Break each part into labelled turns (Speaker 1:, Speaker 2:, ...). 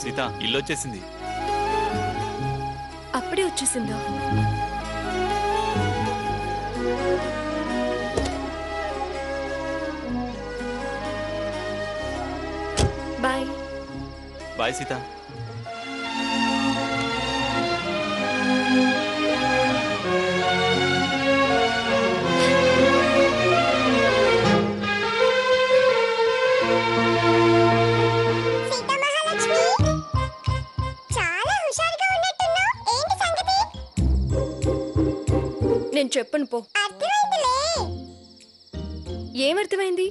Speaker 1: సీత ఇల్లు వచ్చేసింది.
Speaker 2: అప్పుడే వచ్చేసిందా? బాయ్.
Speaker 1: బాయ్ సీత.
Speaker 2: నేను చెప్పను పో. ఏమర్థమైంది?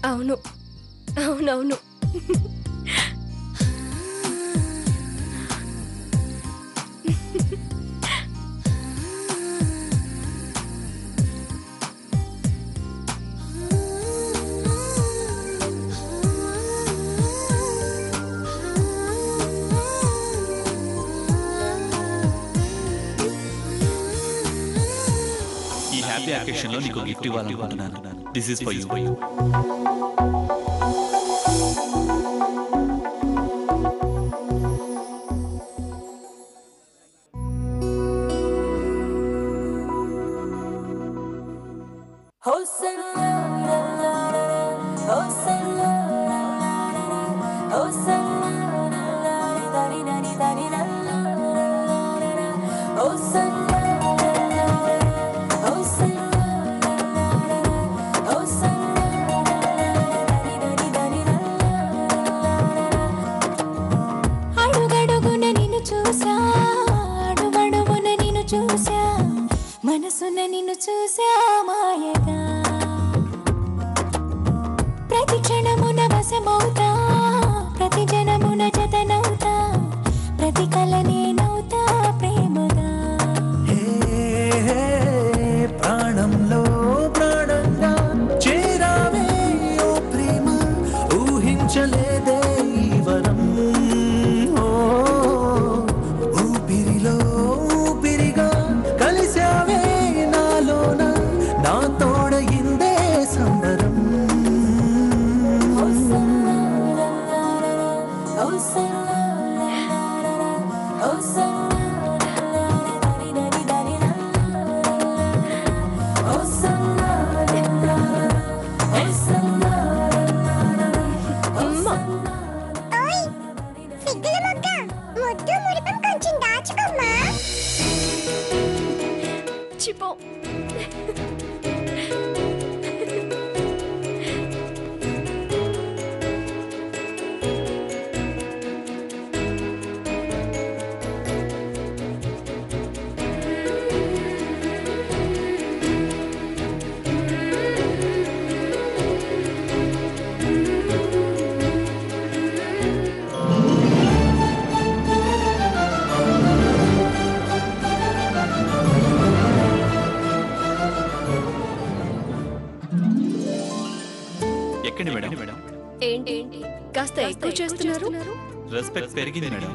Speaker 2: అవును అవునవును.
Speaker 1: ఈ హ్యాపీ అకేషన్ లో నీకు గిఫ్ట్ ఇవ్వాలనుకుంటున్నాను. This is for you.
Speaker 3: మనసున నిన్ను చూసా మాయగా, ప్రతి క్షణమున వశమవుతా, ప్రతి జనమున జతనవుతా, ప్రతి కల నేనవుతా ప్రేమగా.
Speaker 4: ప్రాణంలో ప్రాణంగా చేరావే ఓ ప్రేమ, ఊహించలేదే ఈ వరం. ఊపిరిలో ఊపిరిగా కలిసావే నాలోన, నా తోడయిందే సంబరం.
Speaker 2: చిపో.
Speaker 1: ఎక్కండి మేడం.
Speaker 2: ఏంటి కాస్త ఎక్కువ చేస్తున్నారు?
Speaker 1: రెస్పెక్ట్ పెరిగింది మేడం.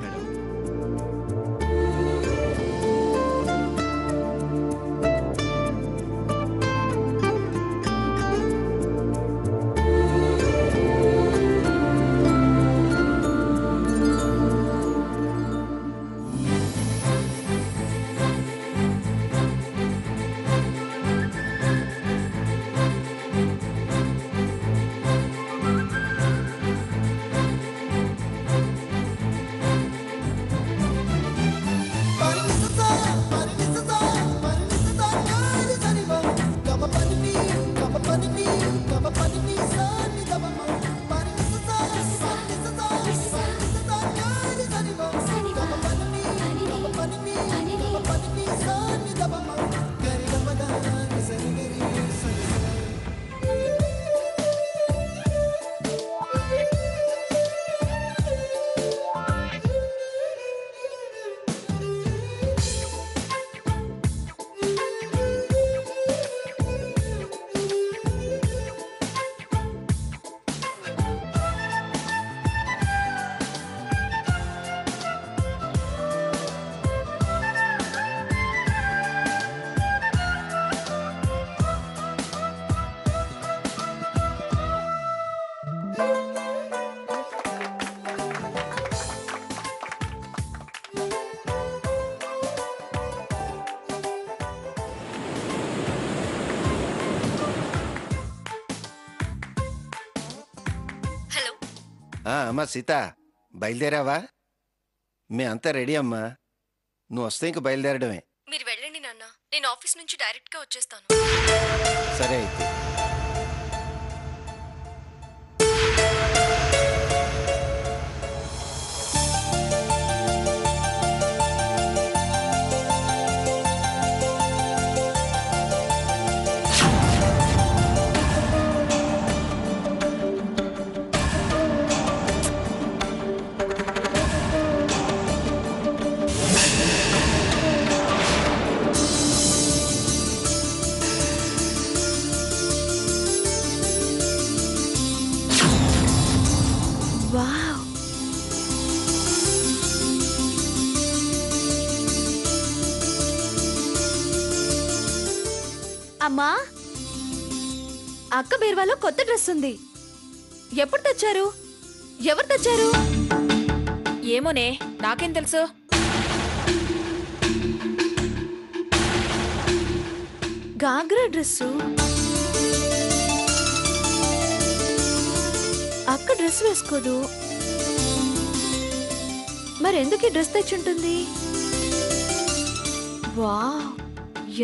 Speaker 5: అమ్మా సీత, బయలుదేరావా? మేమంతా రెడీ అమ్మా. నువ్వు వస్తే ఇంక బయలుదేరడమే.
Speaker 2: మీరు వెళ్ళండి నాన్న, నేను ఆఫీస్ నుంచి డైరెక్ట్ గా వచ్చేస్తాను.
Speaker 5: సరే అయితే.
Speaker 2: వావ్, అమ్మా, అక్క బీర్వాలో కొత్త డ్రెస్ ఉంది. ఎప్పుడు తెచ్చారు? ఎవరు తెచ్చారు?
Speaker 6: ఏమోనే, నాకేం తెలుసు?
Speaker 2: గాగ్రా డ్రెస్సు. అక్క డ్రెస్ వేసుకోదు, మరెందుకు ఈ డ్రెస్ తెచ్చుంటుంది? వావ్,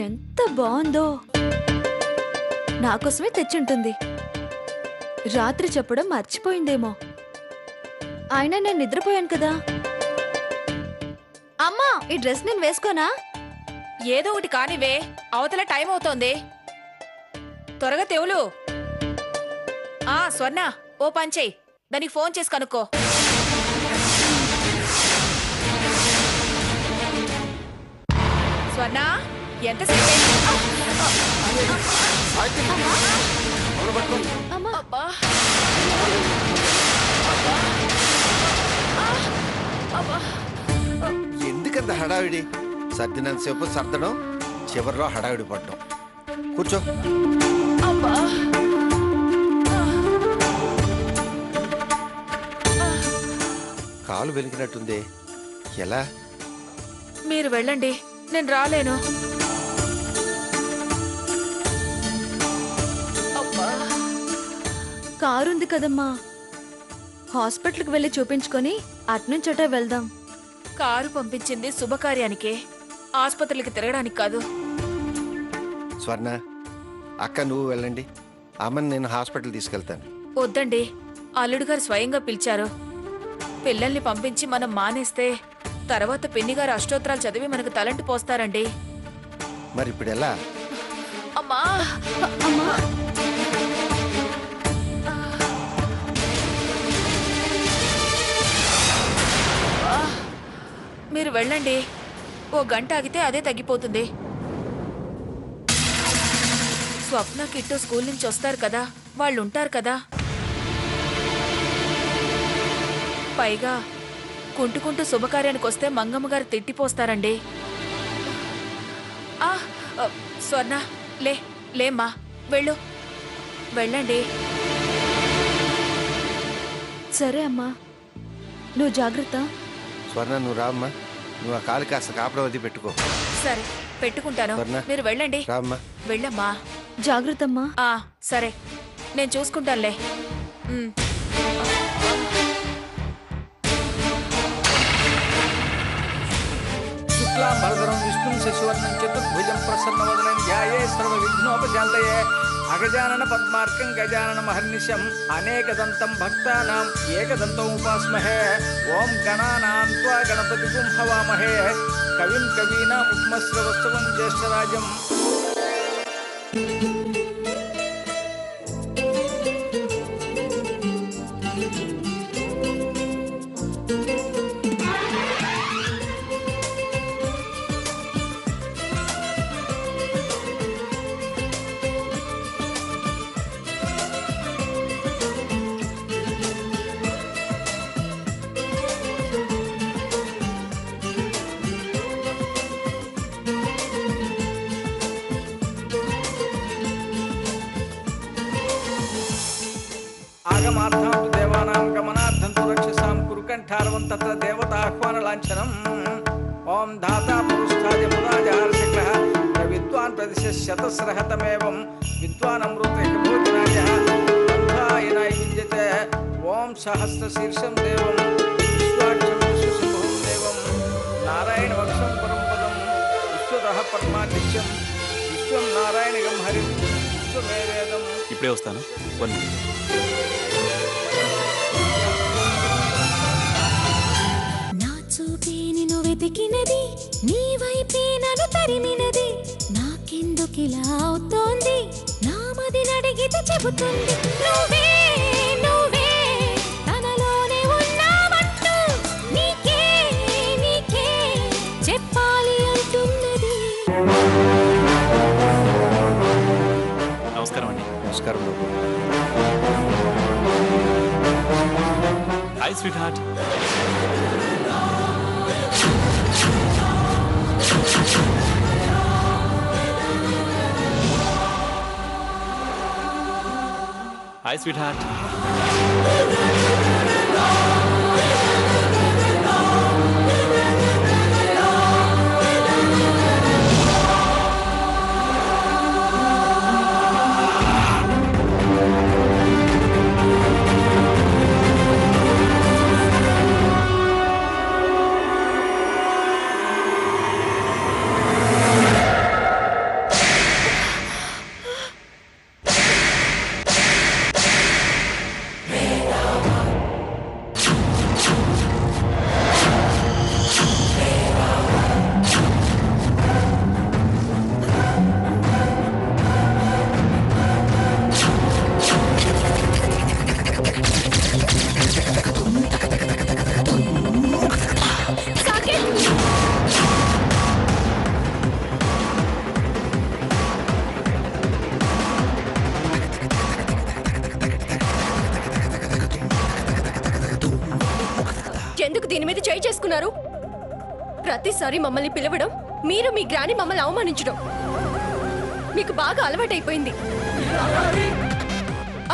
Speaker 2: ఎంత బాగుందో! నాకోసమే తెచ్చుంటుంది. రాత్రి చెప్పడం మర్చిపోయిందేమో. అయినా నేను నిద్రపోయాను కదా. అమ్మా, ఈ డ్రెస్ నేను వేసుకోనా?
Speaker 6: ఏదో ఒకటి కానివే, అవతల టైం అవుతోంది. త్వరగా తెవులు. స్వర్ణ, ఓ పంచేయ్, దానికి ఫోన్ చేసి కనుక్కో. స్వర్ణ, ఎంతసేపు?
Speaker 2: అమ్మా,
Speaker 6: అబ్బా,
Speaker 5: ఎందుకంత హడావిడి? సర్దినంతసేపు సర్దడం, చివరిలో హడావిడి పడడం. కూర్చో.
Speaker 6: అబ్బా.
Speaker 5: కాలు వెలిగినట్టుంది. ఎలా?
Speaker 6: మీరు వెళ్ళండి, నేను రాలేను. అబ్బా.
Speaker 2: కారుంది కదమ్మా, హాస్పిటల్కి వెళ్ళి చూపించుకొని అట్నుంచట వెళ్దాం.
Speaker 6: కారు పంపించింది శుభకార్యానికే, ఆసుపత్రులకి తిరగడానికి కాదు.
Speaker 5: స్వర్ణ, అక్క నువ్వు వెళ్ళండి. అమ్మని నేను హాస్పిటల్ తీసుకెళ్తాను.
Speaker 6: వద్దండి, అల్లుడు గారు స్వయంగా పిలిచారు. పిల్లల్ని పంపించి మనం మానేస్తే తర్వాత పిన్నిగారు అష్టోత్తరాలు చదివి మనకు తలంటి పోస్తారండి.
Speaker 5: మరి ఇప్పుడు ఎలా?
Speaker 6: అమ్మా,
Speaker 2: అమ్మా,
Speaker 6: మీరు వెళ్ళండి, ఓ గంట ఆగితే అదే తగ్గిపోతుంది. స్వప్న కిట్టు స్కూల్ నుంచి వస్తారు కదా, వాళ్ళు ఉంటారు కదా. పైగా కుంటుకుంటూ శుభకార్యానికి వస్తే మంగమ్మ గారు తిట్టిపోస్తారండి. స్వర్ణ, లేమ్మా, వెళ్ళు, వెళ్ళండి.
Speaker 2: సరే అమ్మా, నువ్వు జాగ్రత్త.
Speaker 5: స్వర్ణ, నువ్వు రామ్మా. నువ్వు ఆ కాలు కాస్త కాపడం అది పెట్టుకో.
Speaker 6: సరే, పెట్టుకుంటాను.
Speaker 5: స్వర్ణ,
Speaker 6: మీరు వెళ్ళండి.
Speaker 5: రామ్మా.
Speaker 6: వెళ్ళమ్మా.
Speaker 2: జాగ్రత్తమ్మా.
Speaker 6: సరే, నేను చూసుకుంటానులే.
Speaker 7: శుక్లాంబరధరం విష్ణుం శశివర్ణం చతుర్భుజం ప్రసన్నవదనం ధ్యాయే సర్వవిఘ్నోపశాంతయే అగజానన పద్మార్కం గజానన మహర్నిశం అనేకదంతం భక్తానాం ఏకదంతం ఉపాస్మహే. ఓం గణానాం త్వా గణపతిగుం హవామహే. కవిం కవీనాం ఉపమశ్రవస్తవం జ్యేష్ఠరాజం. ఆగమార్థం దేవానాం గమనార్థం రక్షసాం కురుకంఠారవం తత్ర దేవతా ఆహ్వాన లాంఛనం. ఓం ధాతా పురుష్ఠాయ మురాజార్షికః విద్వాన్ ప్రదిశతస్రహతమేవం విద్వాన్ అమృత భోజనాయ బంధాయ నైవిద్యతే. ఓం సహస్రశీర్షం దేవం విశ్వాక్షం విశ్వసింహం దేవం నారాయణ వక్షం పరం పదం విశ్వతః పరమాదిత్యం విశ్వం నారాయణగం హరిం విశ్వమే వేదం.
Speaker 1: ఇప్పుడే వస్తాను. 1 minute.
Speaker 3: నా చూపే నిన్ను వెతికినది, నీ వైపే నన్ను తరిమినది. నాకెందుకిలా అవుతోంది, నా మది నడిగితే చెబుతుంది. నువ్వే నువ్వే తనలోనే ఉన్నావంటూ నీకే నీకే చెప్పాలి అంటున్నది.
Speaker 1: నమస్కారం అండి.
Speaker 5: నమస్కారం బాబు.
Speaker 1: Hi sweetheart. Hi sweetheart.
Speaker 2: ఎందుకు దీని మీద చేయి చేసుకున్నారు? ప్రతిసారి మమ్మల్ని పిలవడం, మీరు మీ గ్రాని మమ్మల్ని అవమానించడం మీకు బాగా అలవాటైపోయింది.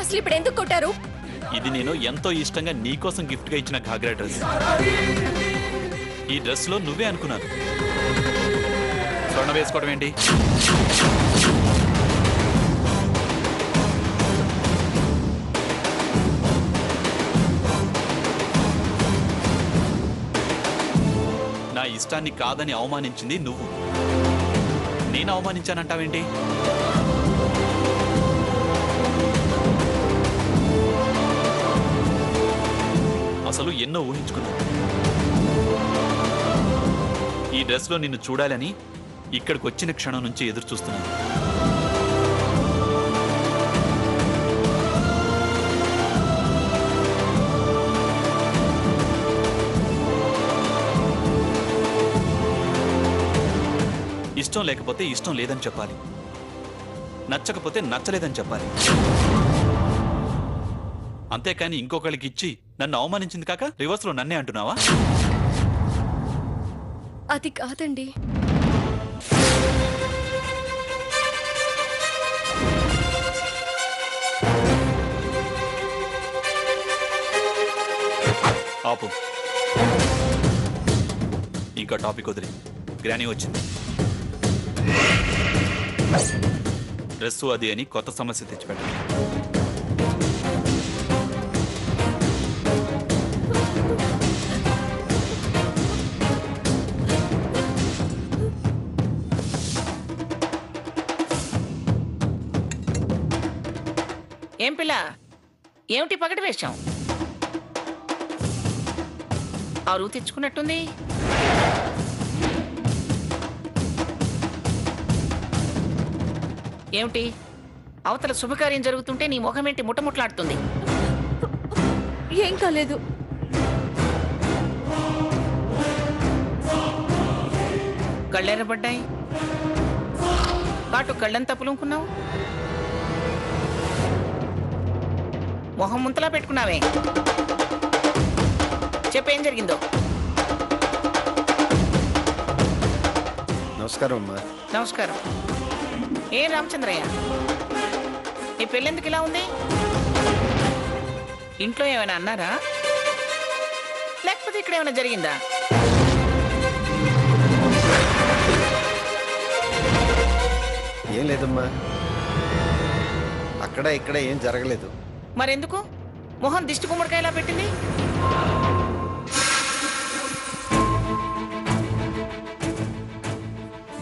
Speaker 2: అసలు ఇప్పుడు ఎందుకు కొట్టారు?
Speaker 1: ఇది నేను ఎంతో ఇష్టంగా నీకోసం గిఫ్ట్గా ఇచ్చిన ఘాగ్రా డ్రెస్. ఈ డ్రెస్లో నువ్వే అనుకున్నాను. స్వర్ణ వేసుకోవడం ఏంటి? నా ఇష్టాన్ని కాదని అవమానించింది నువ్వు. నేను అవమానించానంటావేంటి? అసలు ఎన్నో ఊహించుకున్నాను. ఈ డ్రెస్లో నిన్ను చూడాలని ఇక్కడికి వచ్చిన క్షణం నుంచి ఎదురు చూస్తున్నాను. ఇష్టం లేకపోతే ఇష్టం లేదని చెప్పాలి, నచ్చకపోతే నచ్చలేదని చెప్పాలి. అంతేకాని ఇంకొకళ్ళకి ఇచ్చి నన్ను అవమానించింది కాక రివర్స్లో నన్నే అంటున్నావా?
Speaker 2: అది కాదండి.
Speaker 1: ఆపు. ఇంకా టాపిక్ వదిలి. గ్రానీ వచ్చింది. డ్రెస్సు అది అని కొత్త సమస్య తెచ్చిపెట్టాలి.
Speaker 8: ఏం పిల్ల, ఏమిటి పగటి వేషం? అరువు తెచ్చుకున్నట్టుంది. ఏమిటి, అవతల శుభకార్యం జరుగుతుంటే నీ ముఖం ఏంటి ముట్టముట్లాడుతుంది?
Speaker 2: ఏం కాలేదు.
Speaker 8: కళ్ళెరబడ్డాయి, కాటు కళ్ళంతా పులుముకున్నావు, మొహం ముంతలా పెట్టుకున్నావే. చెప్పేం జరిగిందో?
Speaker 5: నమస్కారం అమ్మా.
Speaker 8: నమస్కారం. ఏ రామచంద్రయ్య, నీ పెళ్ళెందుకు ఇలా ఉంది? ఇంట్లో ఏమైనా అన్నారా, లేకపోతే ఇక్కడ ఏమైనా జరిగిందా?
Speaker 5: ఏం లేదమ్మా, అక్కడ ఇక్కడ ఏం జరగలేదు.
Speaker 8: మరెందుకు మొహం దిష్టి గుమ్మడికాయలా పెట్టింది.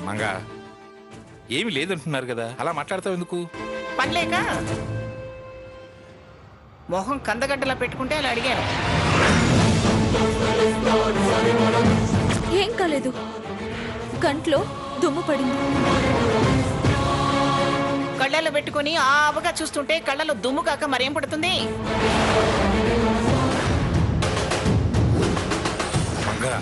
Speaker 9: మంగా ఏమి లేదంటున్నారు కదా, అలా మాట్లాడతావు ఎందుకు?
Speaker 8: పనిలేక మొహం కందగడ్డలా పెట్టుకుంటే అలా అడిగాను.
Speaker 6: ఏం కాలేదు, కంట్లో దుమ్ము పడింది.
Speaker 8: కళ్ళల్లో పెట్టుకుని ఆవగా చూస్తుంటే కళ్ళలో దుమ్ము కాక మరేం పడుతుంది?
Speaker 9: మంగా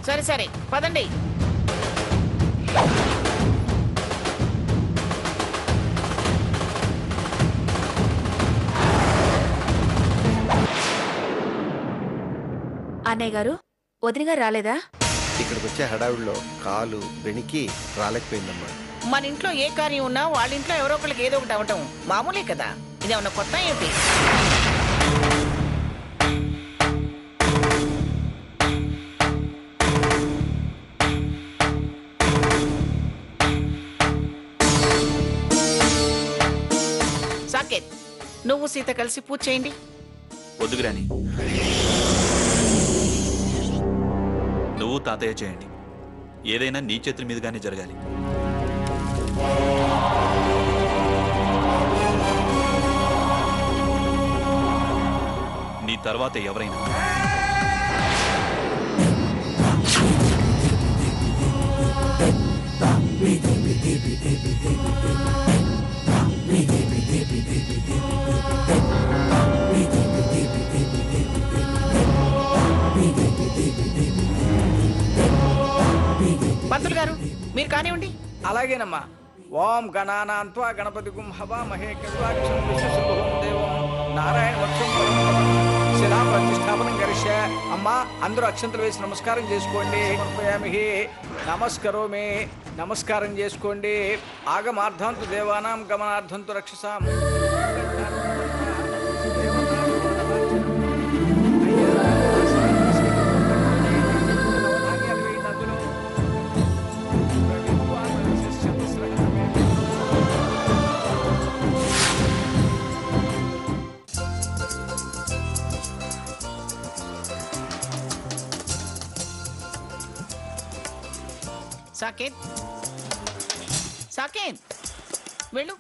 Speaker 8: సరే సరే పదండి.
Speaker 6: అన్నయ్య గారు, వదిన గారు రాలేదా?
Speaker 5: ఇక్కడికి వచ్చే హడావిడిలో కాలు బెణికి రాలేకపోయిందమ్మా.
Speaker 8: మన ఇంట్లో ఏ కార్యం ఉన్నా వాళ్ళ ఇంట్లో ఎవరో ఒకరికి ఏదో ఒకటి అవటం మామూలే కదా. ఇదేమన్నా కొత్త ఏంటి? సాకేత్, నువ్వు సీత కలిసి పూజ చేయండి.
Speaker 1: వద్దు గ్రాని, నువ్వు తాతయ్య చేయండి. ఏదైనా నీ చేతుల మీదుగానే జరగాలి. నీ తర్వాత ఎవరైనా.
Speaker 8: పంతులు గారు మీరు కానివ్వండి.
Speaker 7: అలాగేనమ్మా. ఓం గణానాన్త్వా గణపతి హవామహే కవివాక్షం విశ్వశుభం దేవం నారాయణ వక్షం శిలా ప్రతిష్టాపనం కరిష్య. అమ్మా అందరూ అక్షంతలు వేసి నమస్కారం చేసుకోండి. సమర్పయామి. నమస్కరోమి. నమస్కారం చేసుకోండి. ఆగమార్థంతు దేవానాం గమనార్థంతు రక్షసాం.
Speaker 8: సాకేత్, సాకేత్ వెళ్ళు.